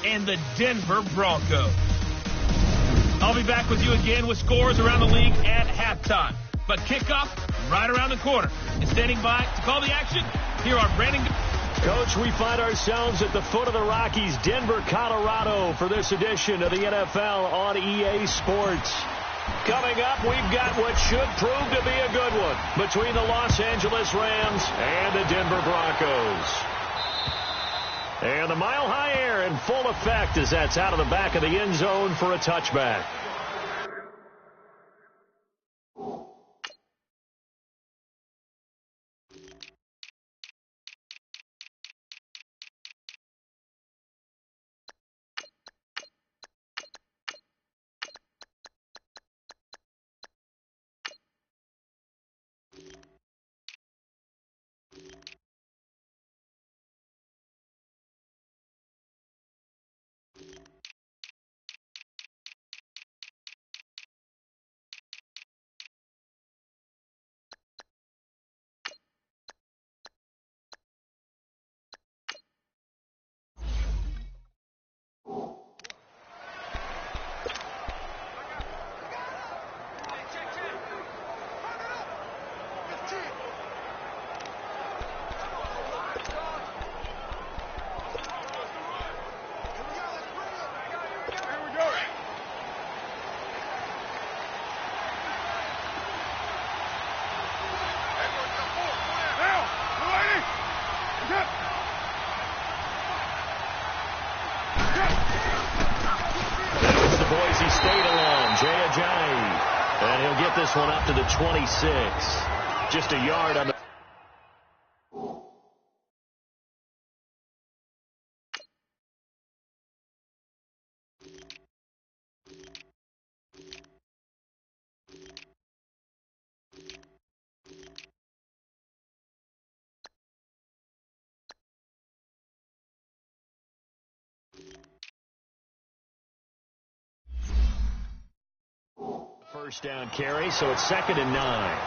and the Denver Broncos. I'll be back with you again with scores around the league at halftime. But kickoff right around the corner. And standing by to call the action, here are Brandon. Coach, we find ourselves at the foot of the Rockies, Denver, Colorado, for this edition of the NFL on EA Sports. Coming up, we've got what should prove to be a good one between the Los Angeles Rams and the Denver Broncos. And the mile-high air in full effect as that's out of the back of the end zone for a touchback. And he'll get this one up to the 26. Just a yard on the... First down carry, so it's 2nd and 9.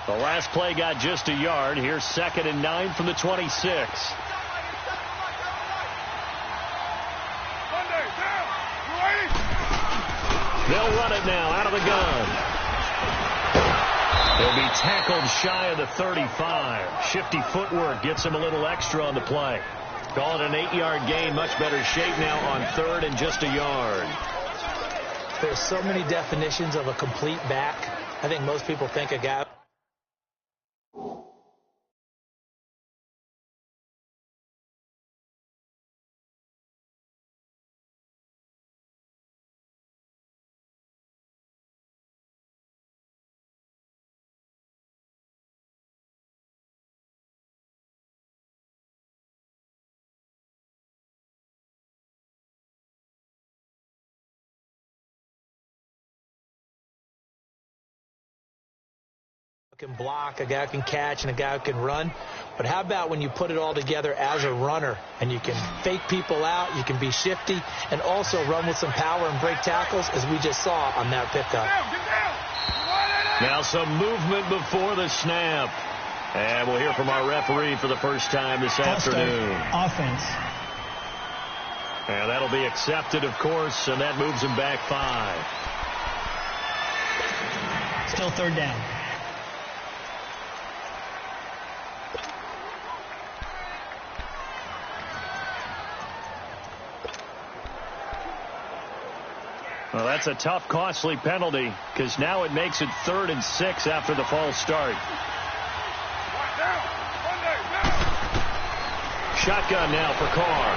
The last play got just a yard. Here's 2nd and 9 from the 26. They'll run it now out of the gun. He'll be tackled shy of the 35. Shifty footwork gets him a little extra on the play. Call it an 8-yard gain. Much better shape now on 3rd and just a yard. There's so many definitions of a complete back. I think most people think a guy... can block, a guy who can catch, and a guy who can run. But how about when you put it all together as a runner and you can fake people out, you can be shifty, and also run with some power and break tackles, as we just saw on that pickup. Now some movement before the snap. And we'll hear from our referee for the first time this afternoon. Offense. And that'll be accepted, of course, and that moves him back 5. Still 3rd down. Well, that's a tough, costly penalty because now it makes it 3rd and 6 after the false start. Shotgun now for Carr.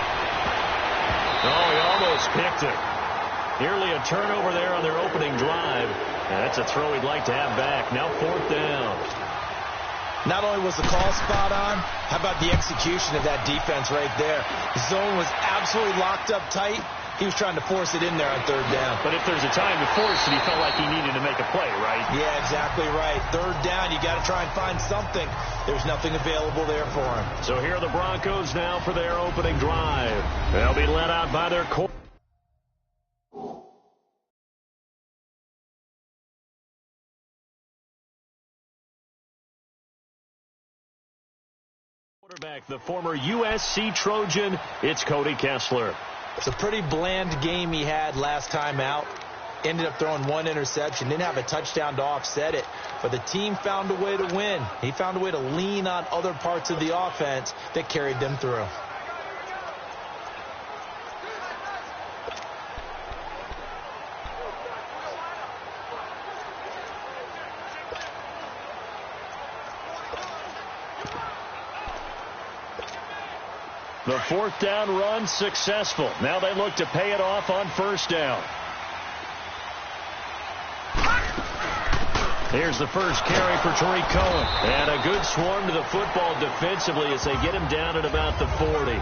Oh, he almost picked it. Nearly a turnover there on their opening drive. And that's a throw he'd like to have back. Now 4th down. Not only was the call spot on, how about the execution of that defense right there? The zone was absolutely locked up tight. He was trying to force it in there on third down. But if there's a time to force it, he felt like he needed to make a play, right? Yeah, exactly right. Third down, you got to try and find something. There's nothing available there for him. So here are the Broncos now for their opening drive. They'll be led out by their quarterback. The former USC Trojan, it's Cody Kessler. It's a pretty bland game he had last time out. Ended up throwing one interception. Didn't have a touchdown to offset it. But the team found a way to win. He found a way to lean on other parts of the offense that carried them through. The fourth down run successful. Now they look to pay it off on first down. Here's the first carry for Tariq Cohen. And a good swarm to the football defensively as they get him down at about the 40.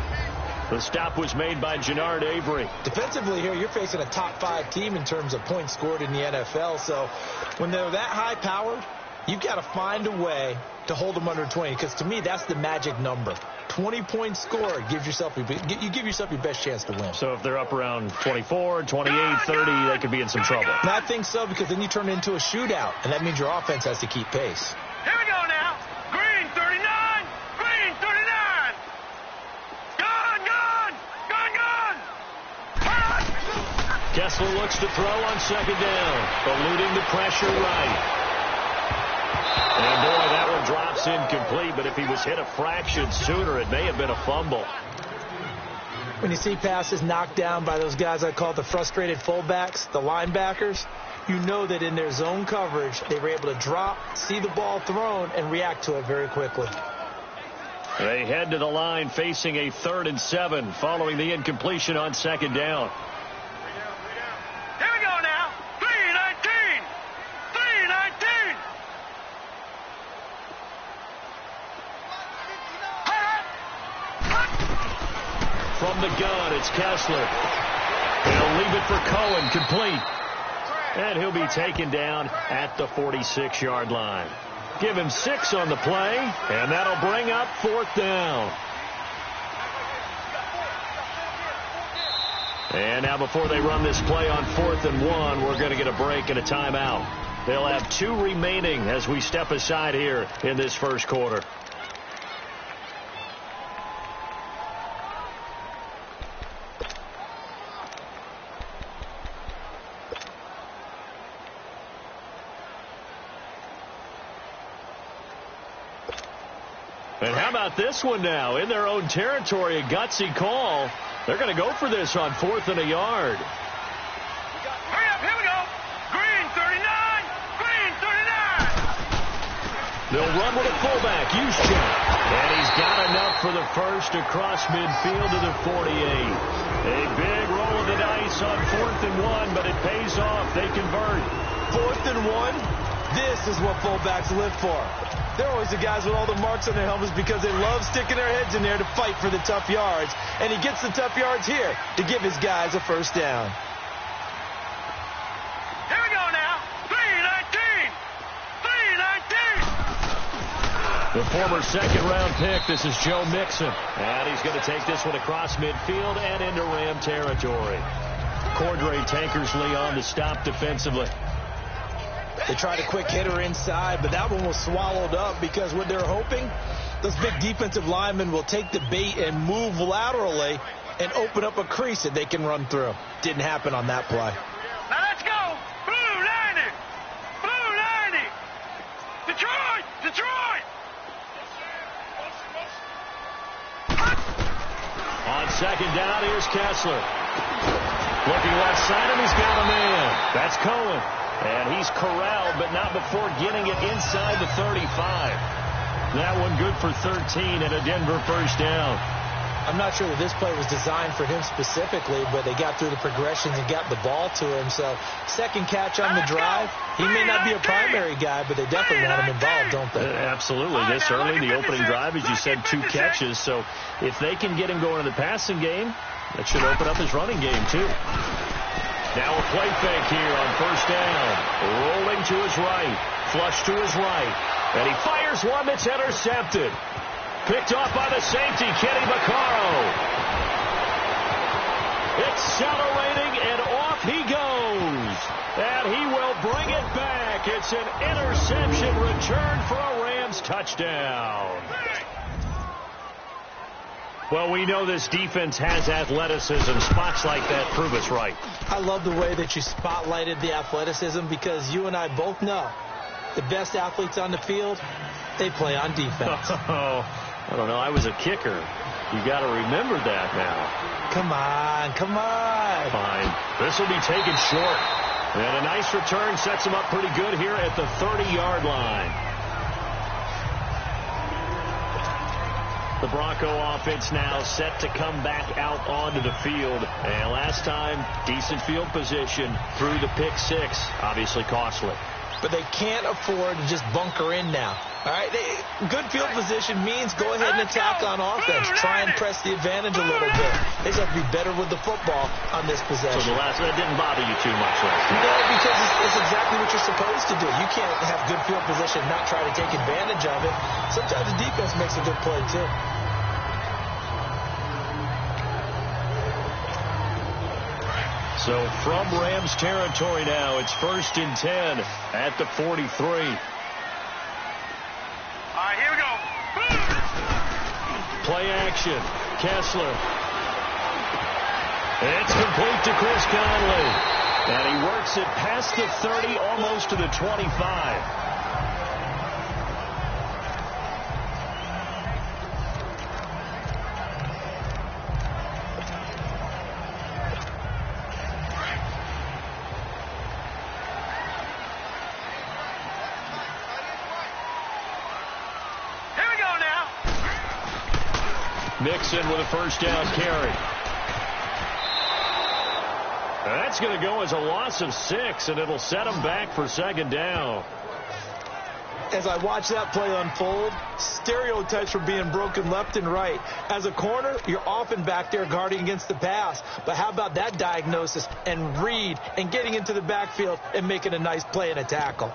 The stop was made by Jannard Avery. Defensively here, you're facing a top-5 team in terms of points scored in the NFL. So when they're that high-powered, you've got to find a way to hold them under 20. Because to me, that's the magic number. 20 points scored gives yourself you give yourself your best chance to win. So if they're up around 24, 28, 30, they could be in some trouble. And I think so, because then you turn it into a shootout, and that means your offense has to keep pace. Here we go now. Green 39. Green 39. Gone. Kessler looks to throw on second down, eluding the pressure right. And boy, that one drops incomplete, but if he was hit a fraction sooner, it may have been a fumble. When you see passes knocked down by those guys I call the frustrated fullbacks, the linebackers, you know that in their zone coverage, they were able to drop, see the ball thrown, and react to it very quickly. They head to the line facing a 3rd and 7 following the incompletion on second down. Here we go now. 3-19. 3-19. From the gun, it's Kessler. They'll leave it for Cohen, complete. And he'll be taken down at the 46-yard line. Give him 6 on the play, and that'll bring up 4th down. And now before they run this play on 4th and 1, we're going to get a break and a timeout. They'll have 2 remaining as we step aside here in this first quarter. And how about this one now? In their own territory, a gutsy call. They're going to go for this on 4th and a yard. Hurry up, here we go. Green 39. Green 39. They'll run with a fullback, Juszczyk. And he's got enough for the first across midfield to the 48. A big roll of the dice on 4th and 1, but it pays off. They convert. 4th and 1. This is what fullbacks live for. They're always the guys with all the marks on their helmets because they love sticking their heads in there to fight for the tough yards. And he gets the tough yards here to give his guys a first down. Here we go now. 3-19. 3-19. The former second-round pick, this is Joe Mixon. And he's going to take this one across midfield and into Ram territory. Cordray Tankersley on the stop defensively. They tried a quick hitter inside, but that one was swallowed up because what they're hoping, those big defensive linemen will take the bait and move laterally and open up a crease that they can run through. Didn't happen on that play. Now let's go. Blue 90. Blue 90. Detroit. Detroit. On second down, here's Kessler. Looking left side, and he's got a man. That's Cohen. And he's corralled, but not before getting it inside the 35. That one good for 13 and a Denver first down. I'm not sure that this play was designed for him specifically, but they got through the progressions and got the ball to him. So second catch on the drive. He may not be a primary guy, but they definitely want him involved, don't they? Absolutely. This early, the opening drive, as you said, 2 catches. So if they can get him going in the passing game, that should open up his running game, too. Now a play fake here on first down. Rolling to his right. Flush to his right. And he fires one that's intercepted. Picked off by the safety, Kenny Vaccaro. Accelerating, and off he goes. And he will bring it back. It's an interception return for a Rams touchdown. Well, we know this defense has athleticism. Spots like that prove us right. I love the way that you spotlighted the athleticism, because you and I both know the best athletes on the field, they play on defense. I don't know. I was a kicker. You got to remember that now. Come on, come on. Fine. This will be taken short. And a nice return sets him up pretty good here at the 30-yard line. The Bronco offense now set to come back out onto the field. And last time, decent field position through the pick 6. Obviously costly. But they can't afford to just bunker in now. All right, good field position means go ahead and attack on offense. Try and press the advantage a little bit. They just have to be better with the football on this possession. So that didn't bother you too much, right? No, because it's exactly what you're supposed to do. You can't have good field position and not try to take advantage of it. Sometimes the defense makes a good play, too. So from Rams territory now, it's 1st and 10 at the 43. All right, here we go. Play action. Kessler. It's complete to Chris Conley. And he works it past the 30, almost to the 25. Mixon with a first down carry. That's going to go as a loss of 6, and it'll set him back for 2nd down. As I watch that play unfold, stereotypes were being broken left and right. As a corner, you're often back there guarding against the pass. But how about that diagnosis and read and getting into the backfield and making a nice play and a tackle?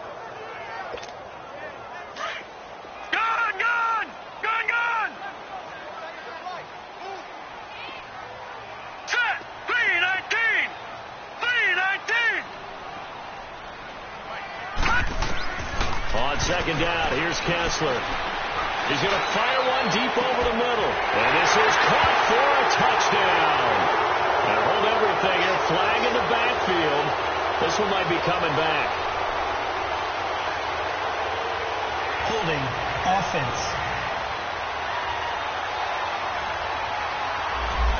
On 2nd down, here's Kessler. He's going to fire one deep over the middle. And this is caught for a touchdown. Now hold everything here. Flag in the backfield. This one might be coming back. Holding offense.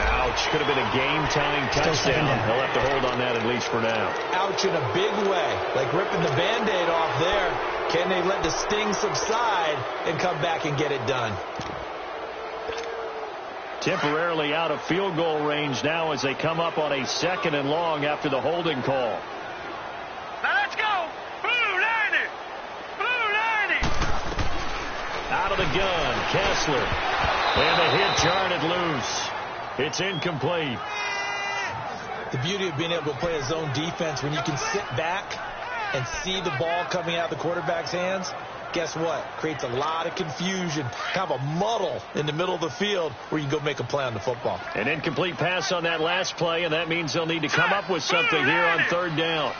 Ouch. Could have been a game-tying touchdown. They'll have to hold on that at least for now. Ouch in a big way. Like ripping the Band-Aid off there. Can they let the sting subside and come back and get it done? Temporarily out of field goal range now as they come up on a 2nd and long after the holding call. Now let's go. Blue 90. Blue 90. Out of the gun, Kessler. And the hit jarred it loose. It's incomplete. The beauty of being able to play a zone defense when you can sit back and see the ball coming out of the quarterback's hands, guess what? Creates a lot of confusion, kind of a muddle in the middle of the field where you can go make a play on the football. An incomplete pass on that last play, and that means they'll need to come up with something here on 3rd down.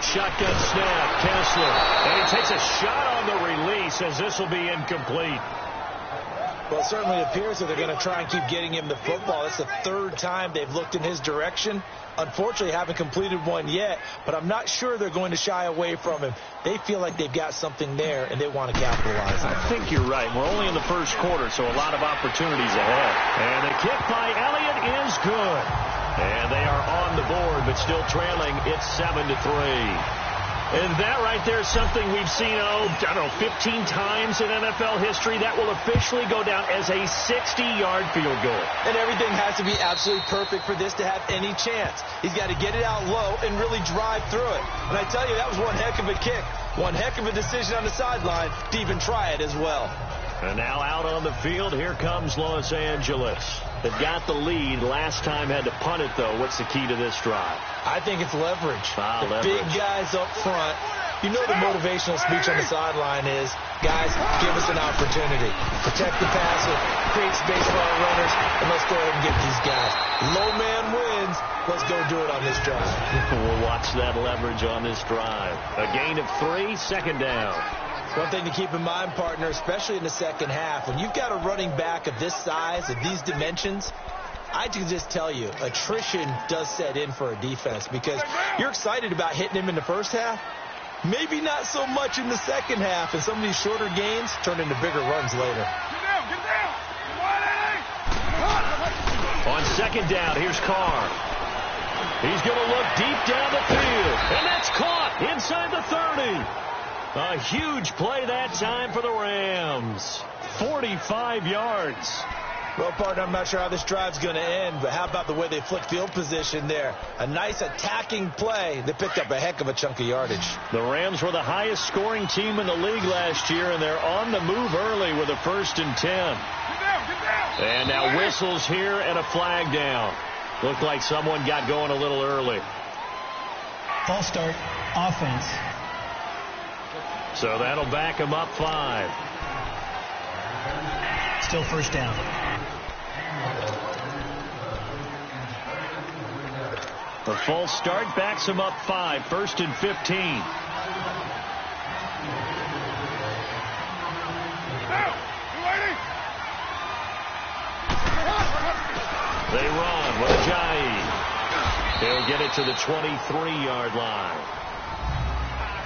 Shotgun snap, Kessler. And he takes a shot on the release as this will be incomplete. Well, it certainly appears that they're going to try and keep getting him the football. That's the 3rd time they've looked in his direction. Unfortunately, haven't completed one yet, but I'm not sure they're going to shy away from him. They feel like they've got something there, and they want to capitalize on it. I think you're right. We're only in the 1st quarter, so a lot of opportunities ahead. And the kick by Elliott is good. And they are on the board, but still trailing. It's 7-3. And that right there is something we've seen, 15 times in NFL history. That will officially go down as a 60-yard field goal. And everything has to be absolutely perfect for this to have any chance. He's got to get it out low and really drive through it. And I tell you, that was one heck of a kick. One heck of a decision on the sideline to even try it as well. And now out on the field, here comes Los Angeles. They've got the lead. Last time had to punt it, though. What's the key to this drive? I think it's leverage. Leverage. Big guys up front. You know the motivational speech on the sideline is, guys, give us an opportunity. Protect the passer, create space for our runners, and let's go ahead and get these guys. Low man wins. Let's go do it on this drive. We'll watch that leverage on this drive. A gain of 3, second down. One thing to keep in mind, partner, especially in the second half, when you've got a running back of this size, of these dimensions, I can just tell you, attrition does set in for a defense because you're excited about hitting him in the first half. Maybe not so much in the second half, and some of these shorter gains turn into bigger runs later. Get down! On second down, here's Carr. He's going to look deep down the field, and that's caught inside the 30. A huge play that time for the Rams. 45 yards. Well, partner, I'm not sure how this drive's going to end, but how about the way they flipped field position there? A nice attacking play. They picked up a heck of a chunk of yardage. The Rams were the highest scoring team in the league last year, and they're on the move early with a 1st and 10. Get down! And now whistles here and a flag down. Looked like someone got going a little early. False start, offense. So that'll back him up 5. Still first down. The false start backs him up 5, 1st and 15. They run with Ajayi. He'll get it to the 23-yard line.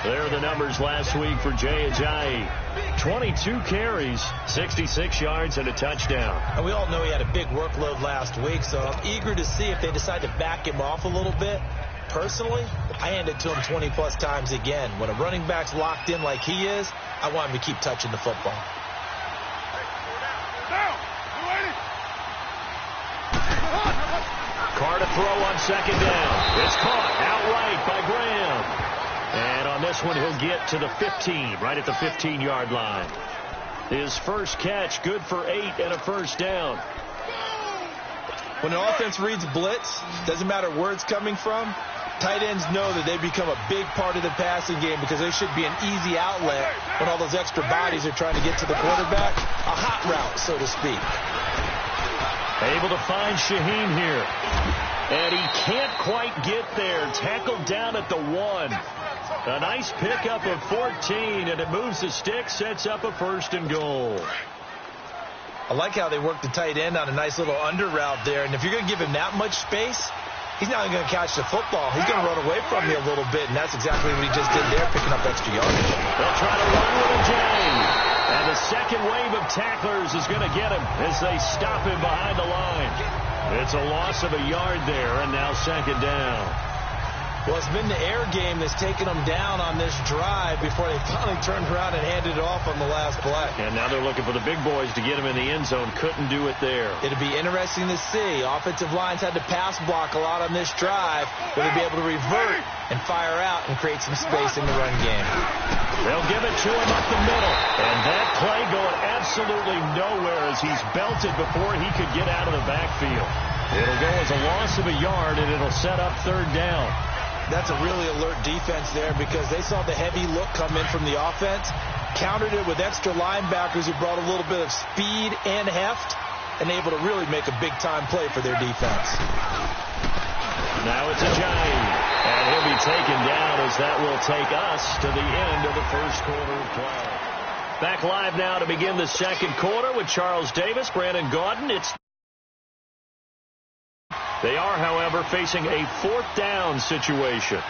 There are the numbers last week for Jay Ajayi. 22 carries, 66 yards, and a touchdown. And we all know he had a big workload last week, so I'm eager to see if they decide to back him off a little bit. Personally, I hand it to him 20-plus times again. When a running back's locked in like he is, I want him to keep touching the football. Carr to throw on second down. It's caught outright by Graham. And on this one, he'll get to the 15, right at the 15-yard line. His first catch, good for 8 and a first down. When an offense reads blitz, doesn't matter where it's coming from, tight ends know that they become a big part of the passing game because they should be an easy outlet when all those extra bodies are trying to get to the quarterback. A hot route, so to speak. Able to find Shaheen here. And he can't quite get there. Tackled down at the 1. A nice pickup of 14, and it moves the stick, sets up a 1st and goal. I like how they work the tight end on a nice little under route there. And if you're going to give him that much space, he's not going to catch the football. He's going to run away from you a little bit, and that's exactly what he just did there, picking up extra yardage. They'll try to run with Ajayi. And the second wave of tacklers is going to get him as they stop him behind the line. It's a loss of a yard there, and now second down. Well, it's been the air game that's taken them down on this drive before they finally turned around and handed it off on the last play. And now they're looking for the big boys to get him in the end zone. Couldn't do it there. It'll be interesting to see. Offensive lines had to pass block a lot on this drive. Will they be able to revert and fire out and create some space in the run game? They'll give it to him up the middle. And that play going absolutely nowhere as he's belted before he could get out of the backfield. It'll go as a loss of a yard, and it'll set up third down. That's a really alert defense there because they saw the heavy look come in from the offense, countered it with extra linebackers who brought a little bit of speed and heft, and able to really make a big-time play for their defense. Now it's Ajayi, and he'll be taken down as that will take us to the end of the first quarter of play. Back live now to begin the second quarter with Charles Davis, Brandon Gaudin. They are, however, facing a 4th down situation.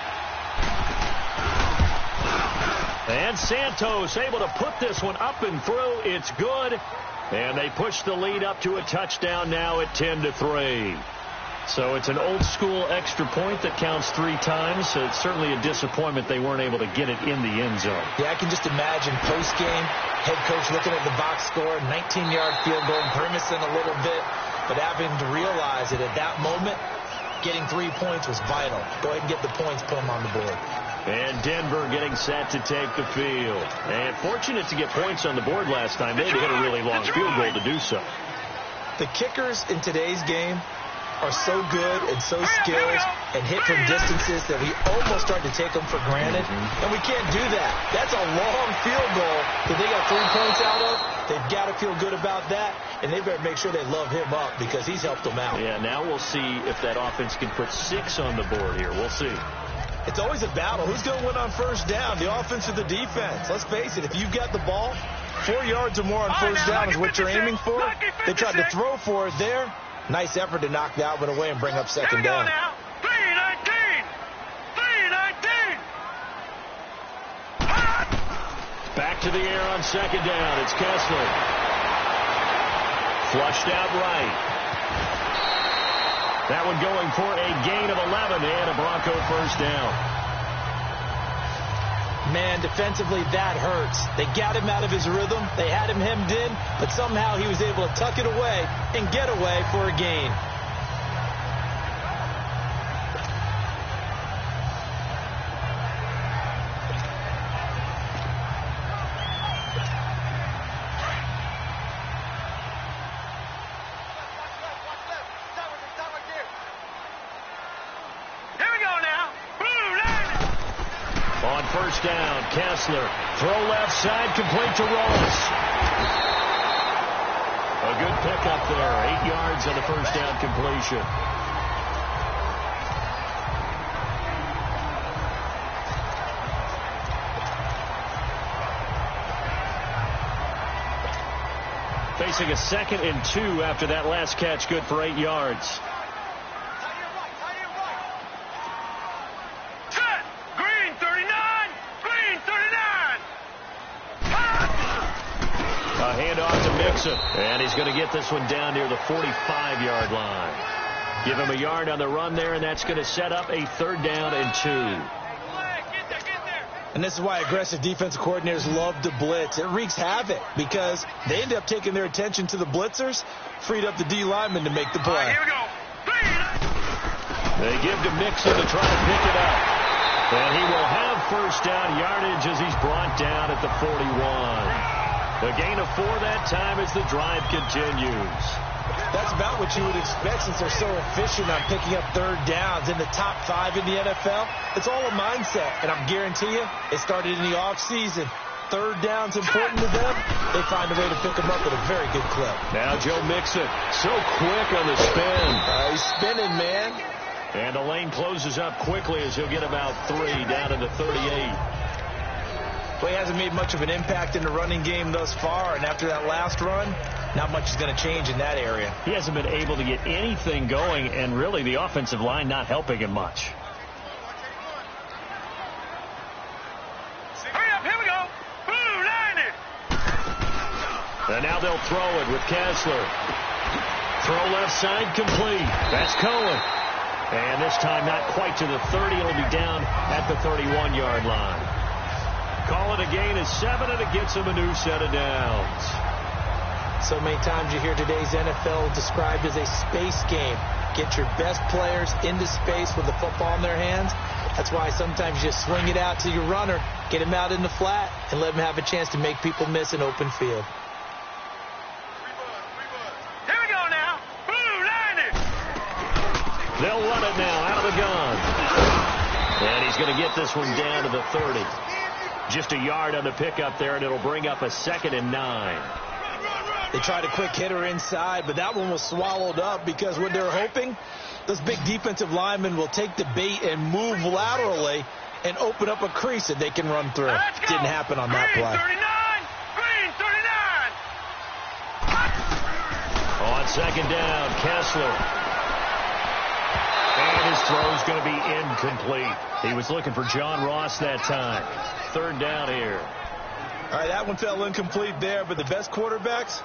And Santos able to put this one up and through. It's good. And they push the lead up to a touchdown now at 10-3. So it's an old-school extra point that counts 3 times. So it's certainly a disappointment they weren't able to get it in the end zone. Yeah, I can just imagine post-game, head coach looking at the box score, 19-yard field goal, grimacing a little bit, but having to realize that at that moment, getting 3 points was vital. Go ahead and get the points, put them on the board. And Denver getting set to take the field. And fortunate to get points on the board last time. They had to hit a really long field goal to do so. The kickers in today's game are so good and so skilled and hit from distances that we almost start to take them for granted. And we can't do that. That's a long field goal that they got 3 points out of. They've got to feel good about that, and they better make sure they love him up because he's helped them out. Yeah, now we'll see if that offense can put 6 on the board here. We'll see. It's always a battle. Who's going to win on first down, the offense or the defense? Let's face it, if you've got the ball, 4 yards or more on first down is what you're aiming for. They tried to throw for it there. Nice effort to knock that one away and bring up second down. Now. 3-19. 3-19. Back to the air on second down. It's Kessler. Flushed out right. That one going for a gain of 11 and a Bronco first down. Man, defensively, that hurts. They got him out of his rhythm. They had him hemmed in, but somehow he was able to tuck it away and get away for a gain. First down, Kessler. Throw left side, complete to Ross. A good pickup there. 8 yards on the first down completion. Facing a 2nd and 2 after that last catch, good for 8 yards. And he's going to get this one down near the 45-yard line. Give him a yard on the run there, and that's going to set up a 3rd down and 2. And this is why aggressive defensive coordinators love to blitz. It wreaks havoc because they end up taking their attention to the blitzers, freed up the D lineman to make the play. Right, here we go. They give to Mixon to try to pick it up. And he will have first down yardage as he's brought down at the 41. A gain of 4 that time as the drive continues. That's about what you would expect since they're so efficient on picking up 3rd downs in the top 5 in the NFL. It's all a mindset, and I guarantee you it started in the offseason. 3rd down's important to them. They find a way to pick them up at a very good clip. Now Joe Mixon, so quick on the spin. He's spinning, man. And the lane closes up quickly as he'll get about 3 down to the 38. Well, he hasn't made much of an impact in the running game thus far, and after that last run, not much is going to change in that area. He hasn't been able to get anything going, and really the offensive line not helping him much. Hurry up, here we go. Blue line it. And now they'll throw it with Kessler. Throw left side complete. That's Cohen. And this time not quite to the 30. It'll be down at the 31-yard line. Call it a gain of 7, and it gets him a new set of downs. So many times you hear today's NFL described as a space game. Get your best players into space with the football in their hands. That's why sometimes you just swing it out to your runner, get him out in the flat, and let him have a chance to make people miss an open field. Here we go now. Blue line it. They'll run it now out of the gun. And he's going to get this one down to the 30. Just a yard on the pickup there, and it'll bring up a 2nd and 9. They tried a quick hitter inside, but that one was swallowed up because what they're hoping, those big defensive linemen will take the bait and move laterally and open up a crease that they can run through. Didn't happen on that play. Green 39. On second down, Kessler. And his throw's going to be incomplete. He was looking for John Ross that time. 3rd down here. All right, that one fell incomplete there, but the best quarterbacks,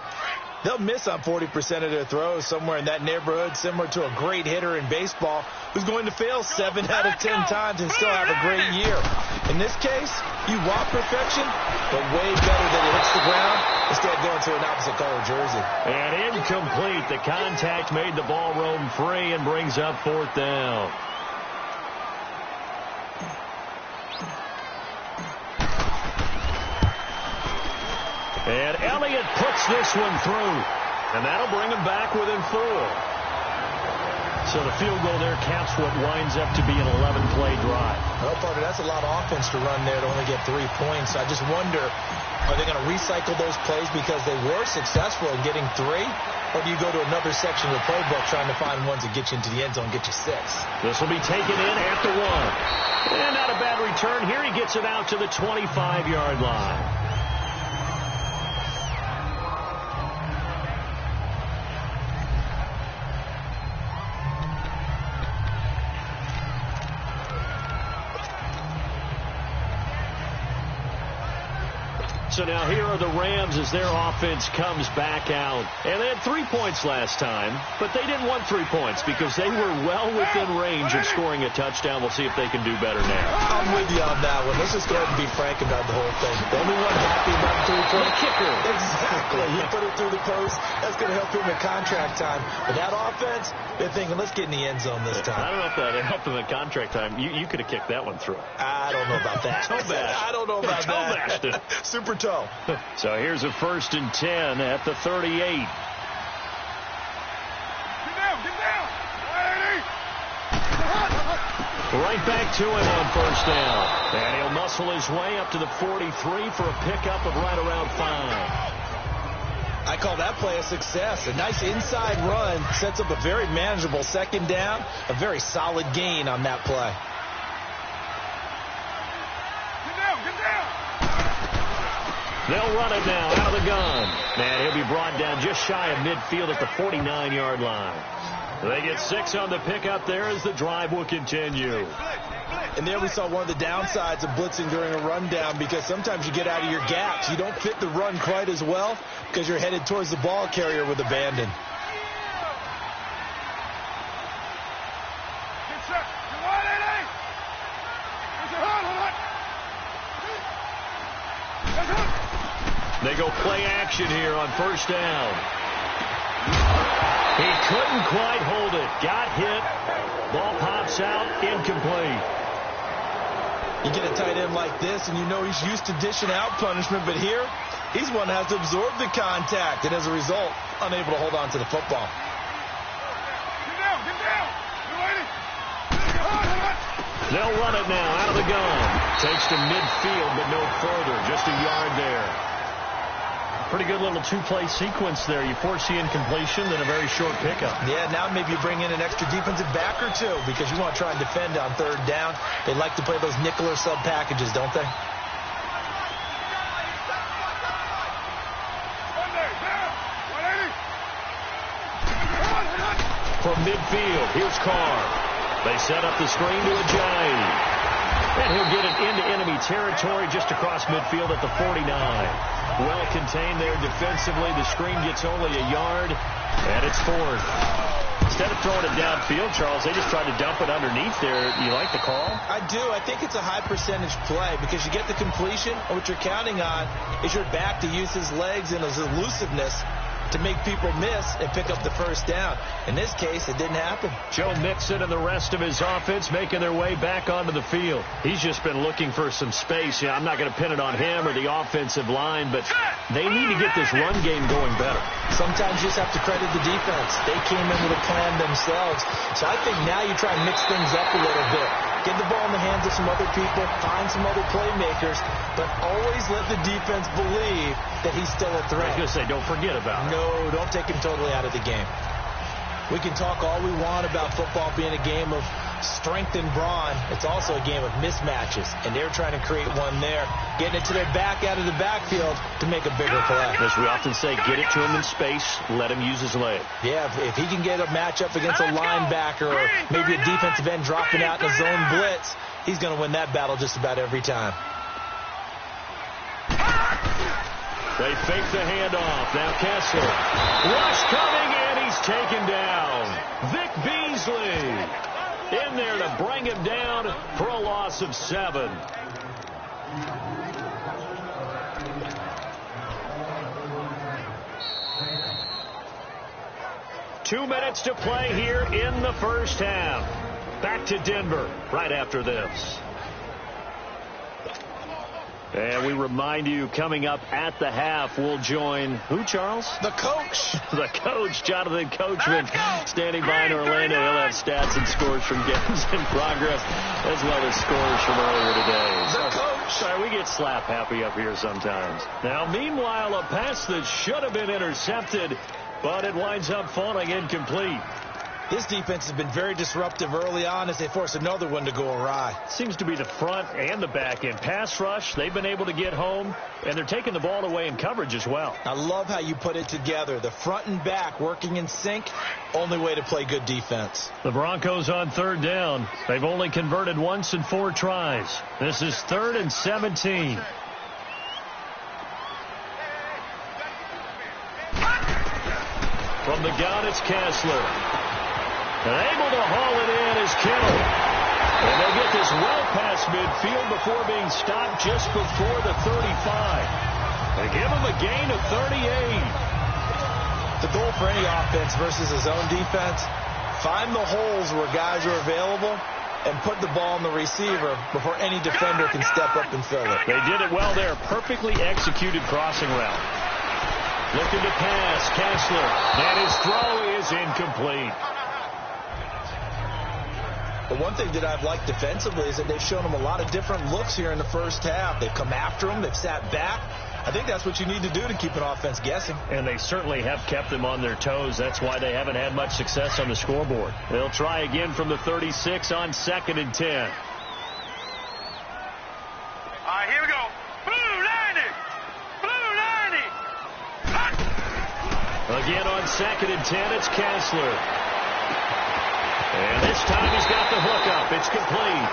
They'll miss on 40% of their throws, somewhere in that neighborhood, similar to a great hitter in baseball who's going to fail 7 out of 10 times and still have a great year. In this case, you want perfection, but way better than it hits the ground instead of going to an opposite color jersey. And incomplete. The contact made the ball roam free and brings up 4th down. And Elliott puts this one through. And that'll bring him back within 4. So the field goal there caps what winds up to be an 11-play drive. Well, partner, that's a lot of offense to run there to only get 3 points. I just wonder, are they going to recycle those plays because they were successful in getting 3? Or do you go to another section of the playbook trying to find ones that get you into the end zone and get you 6? This will be taken in at the 1. And not a bad return. Here he gets it out to the 25-yard line. So now here are the Rams as their offense comes back out. And they had 3 points last time, but they didn't want 3 points because they were well within range of scoring a touchdown. We'll see if they can do better now. I'm with you on that one. Let's just go ahead and be frank about the whole thing. The only one happy about the 3-point kicker. Exactly. He put it through the post. That's going to help him in contract time. But that offense, they're thinking, let's get in the end zone this time. I don't know if that helped him in contract time. You could have kicked that one through. I don't know about that. Toe bash. I don't know about Toe bashed it. Super toe. So here's a 1st and 10 at the 38. Get down. Right back to him on 1st down. And he'll muscle his way up to the 43 for a pickup of right around 5. I call that play a success. A nice inside run sets up a very manageable 2nd down. A very solid gain on that play. Get down. They'll run it now out of the gun. And he'll be brought down just shy of midfield at the 49-yard line. They get 6 on the pickup there as the drive will continue. And there we saw one of the downsides of blitzing during a rundown because sometimes you get out of your gaps. You don't fit the run quite as well because you're headed towards the ball carrier with abandon. They go play action here on 1st down. He couldn't quite hold it. Got hit. Ball pops out. Incomplete. You get a tight end like this, and you know he's used to dishing out punishment, but here, he's one that has to absorb the contact, and as a result, unable to hold on to the football. Get down. They'll run it now out of the gun. Takes to midfield, but no further. Just a yard there. Pretty good little 2-play sequence there. You force the incompletion, then a very short pickup. Yeah, now maybe you bring in an extra defensive back or 2 because you want to try and defend on 3rd down. They like to play those nickel or sub packages, don't they? From midfield, here's Carr. They set up the screen to Ajayi. And he'll get it into enemy territory just across midfield at the 49. Well contained there defensively. The screen gets only a yard, and it's 4th. Instead of throwing it downfield, Charles, they just tried to dump it underneath there. You like the call? I do. I think it's a high percentage play because you get the completion, and what you're counting on is your back to use his legs and his elusiveness to make people miss and pick up the 1st down. In this case, it didn't happen. Joe Mixon and the rest of his offense making their way back onto the field. He's just been looking for some space. I'm not going to pin it on him or the offensive line, but they need to get this run game going better. Sometimes you just have to credit the defense. They came in with a plan themselves. So I think now you try and mix things up a little bit. Get the ball in the hands of some other people, find some other playmakers, but always let the defense believe that he's still a threat. I was going to say, don't forget about it. No, don't take him totally out of the game. We can talk all we want about football being a game of strength and brawn. It's also a game of mismatches, and they're trying to create one there, getting it to their back out of the backfield to make a bigger play. As we often say, get it to him in space, let him use his leg. Yeah, if he can get a matchup against a linebacker or maybe a defensive end dropping out in a zone blitz, he's going to win that battle just about every time. They fake the handoff. Now Kessler. Rush coming, and he's taken down. Vic Beasley in there to bring him down for a loss of 7. Two minutes to play here in the first half. Back to Denver right after this. And we remind you, coming up at the half, we'll join who, Charles? The coach. The coach, Jonathan Coachman, standing by in Orlando. He'll have stats and scores from games in progress, as well as scores from earlier today. The coach. Sorry, we get slap happy up here sometimes. Now, meanwhile, a pass that should have been intercepted, but it winds up falling incomplete. This defense has been very disruptive early on as they force another one to go awry. Seems to be the front and the back end. Pass rush, they've been able to get home, and they're taking the ball away in coverage as well. I love how you put it together. The front and back working in sync, only way to play good defense. The Broncos on third down. They've only converted once in 4 tries. This is 3rd and 17. From the gun, it's Kessler. And able to haul it in is Kittle. And they'll get this well past midfield before being stopped just before the 35. They give him a gain of 38. The goal for any offense versus his own defense, find the holes where guys are available and put the ball on the receiver before any defender can step up and fill it. They did it well there. Perfectly executed crossing route. Looking to pass, Kessler. And his throw is incomplete. The one thing that I've liked defensively is that they've shown him a lot of different looks here in the first half. They've come after him. They've sat back. I think that's what you need to do to keep an offense guessing. And they certainly have kept them on their toes. That's why they haven't had much success on the scoreboard. They'll try again from the 36 on 2nd and 10. All right, here we go. Blue 90. Blue 90. Again on 2nd and 10, it's Kessler. And this time he's got the hook up. It's complete.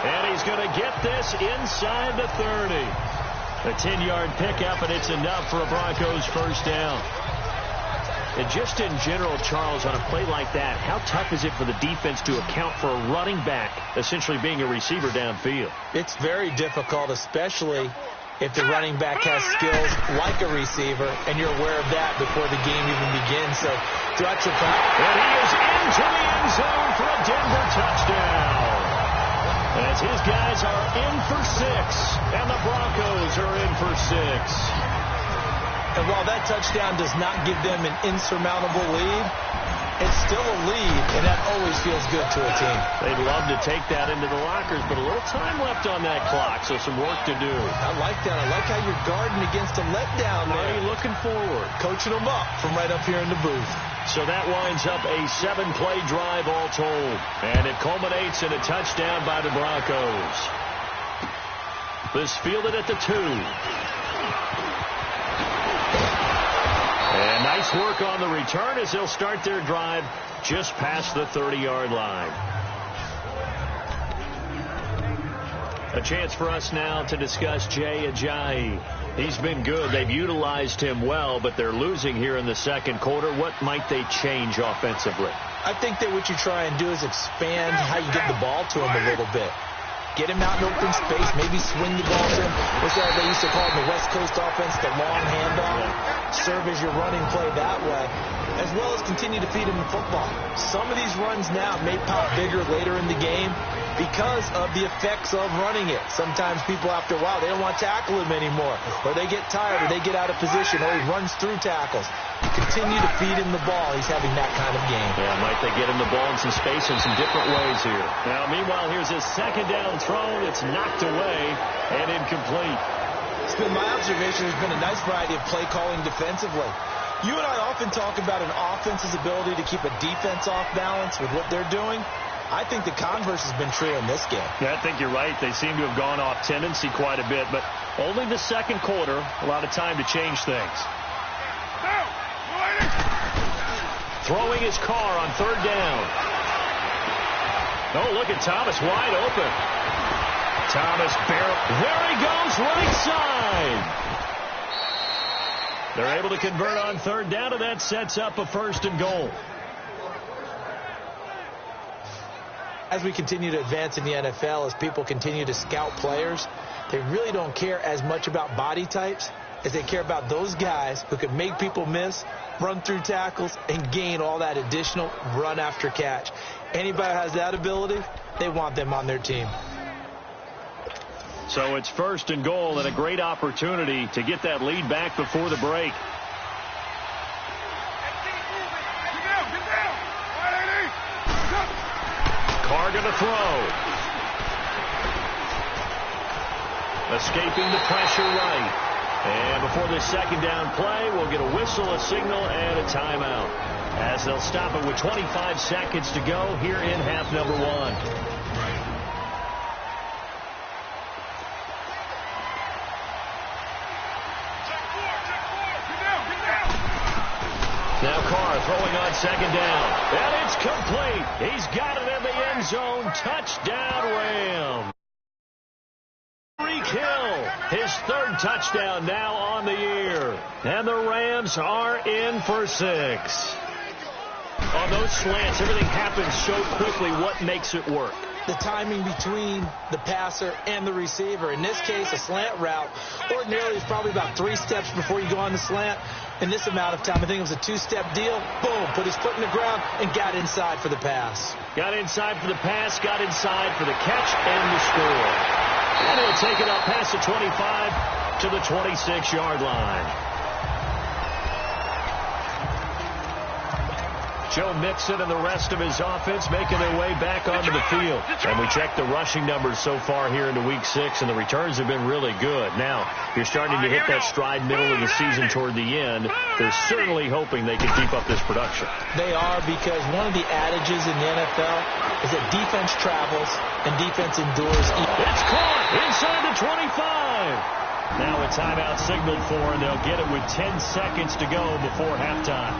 And he's going to get this inside the 30. A 10-yard pickup, and it's enough for a Broncos first down. And just in general, Charles, on a play like that, how tough is it for the defense to account for a running back essentially being a receiver downfield? It's very difficult, especially if the running back has skills like a receiver, and you're aware of that before the game even begins. So threats are coming. And he is into the end zone for a Denver touchdown. As his guys are in for 6, and the Broncos are in for 6. And while that touchdown does not give them an insurmountable lead, it's still a lead, and that always feels good to a team. They'd love to take that into the lockers, but a little time left on that clock, so some work to do. I like that. I like how you're guarding against a letdown there. Are you looking forward? Coaching them up from right up here in the booth. So that winds up a 7-play drive all told, and it culminates in a touchdown by the Broncos. This fielded at the 2. And nice work on the return as they'll start their drive just past the 30-yard line. A chance for us now to discuss Jay Ajayi. He's been good. They've utilized him well, but they're losing here in the second quarter. What might they change offensively? I think that what you try and do is expand how you get the ball to him a little bit. Get him out in open space, maybe swing the ball to him. What's that they used to call in the West Coast offense, the long handoff? Serve as your running play that way, as well as continue to feed him the football. Some of these runs now may pop bigger later in the game because of the effects of running it. Sometimes people, after a while, they don't want to tackle him anymore, or they get tired, or they get out of position, or he runs through tackles. Continue to feed him the ball. He's having that kind of game. Yeah, might they get him the ball in some space in some different ways here. Now, meanwhile, here's his second down throw. It's knocked away and incomplete. It's been my observation. There's been a nice variety of play calling defensively. You and I often talk about an offense's ability to keep a defense off balance with what they're doing. I think the converse has been true in this game. Yeah, I think you're right. They seem to have gone off tendency quite a bit, but only the second quarter, a lot of time to change things. Throwing his car on third down. Oh, look at Thomas wide open. Thomas barrel. There he goes, right side. They're able to convert on third down, and that sets up a 1st and goal. As we continue to advance in the NFL, as people continue to scout players, they really don't care as much about body types as they care about those guys who can make people miss, run through tackles, and gain all that additional run after catch. Anybody who has that ability, they want them on their team. So it's 1st and goal, and a great opportunity to get that lead back before the break. Carr going to throw. Escaping the pressure right. And before this 2nd down play, we'll get a whistle, a signal, and a timeout, as they'll stop it with 25 seconds to go here in half number 1. Now Carr throwing on 2nd down. And it's complete. He's got it in the end zone. Touchdown, Rams. Hill, his 3rd touchdown now on the year. And the Rams are in for 6. On those slants, everything happens so quickly. What makes it work? The timing between the passer and the receiver. In this case, a slant route ordinarily is probably about 3 steps before you go on the slant. In this amount of time, I think it was a 2-step deal. Boom, put his foot in the ground and got inside for the pass. Got inside for the pass, got inside for the catch and the score. And he'll take it up past the 25 to the 26-yard line. Joe Mixon and the rest of his offense making their way back onto the field. And we check the rushing numbers so far here into Week 6, and the returns have been really good. Now, you're starting to hit that stride middle of the season toward the end. They're certainly hoping they can keep up this production. They are, because one of the adages in the NFL is that defense travels and defense endures. It's caught inside the 25. Now a timeout signaled for, and they'll get it with 10 seconds to go before halftime.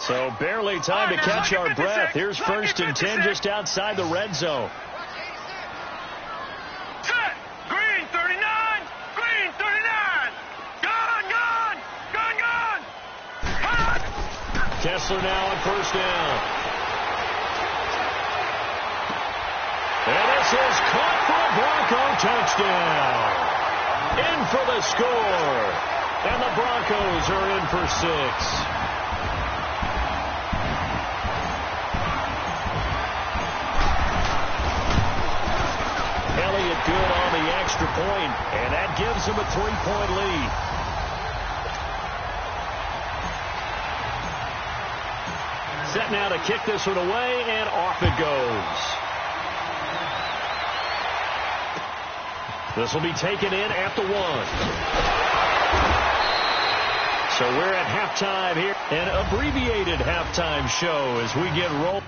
So barely time to catch our breath. Here's 1st and 10 just outside the red zone. Green 39! Green 39! Gone! Kessler now on 1st down. And this is caught for a Bronco touchdown. In for the score. And the Broncos are in for 6. Elliott good on the extra point, and that gives him a 3-point lead. Set now to kick this one away, and off it goes. This will be taken in at the 1. So we're at halftime here, an abbreviated halftime show as we get rolled.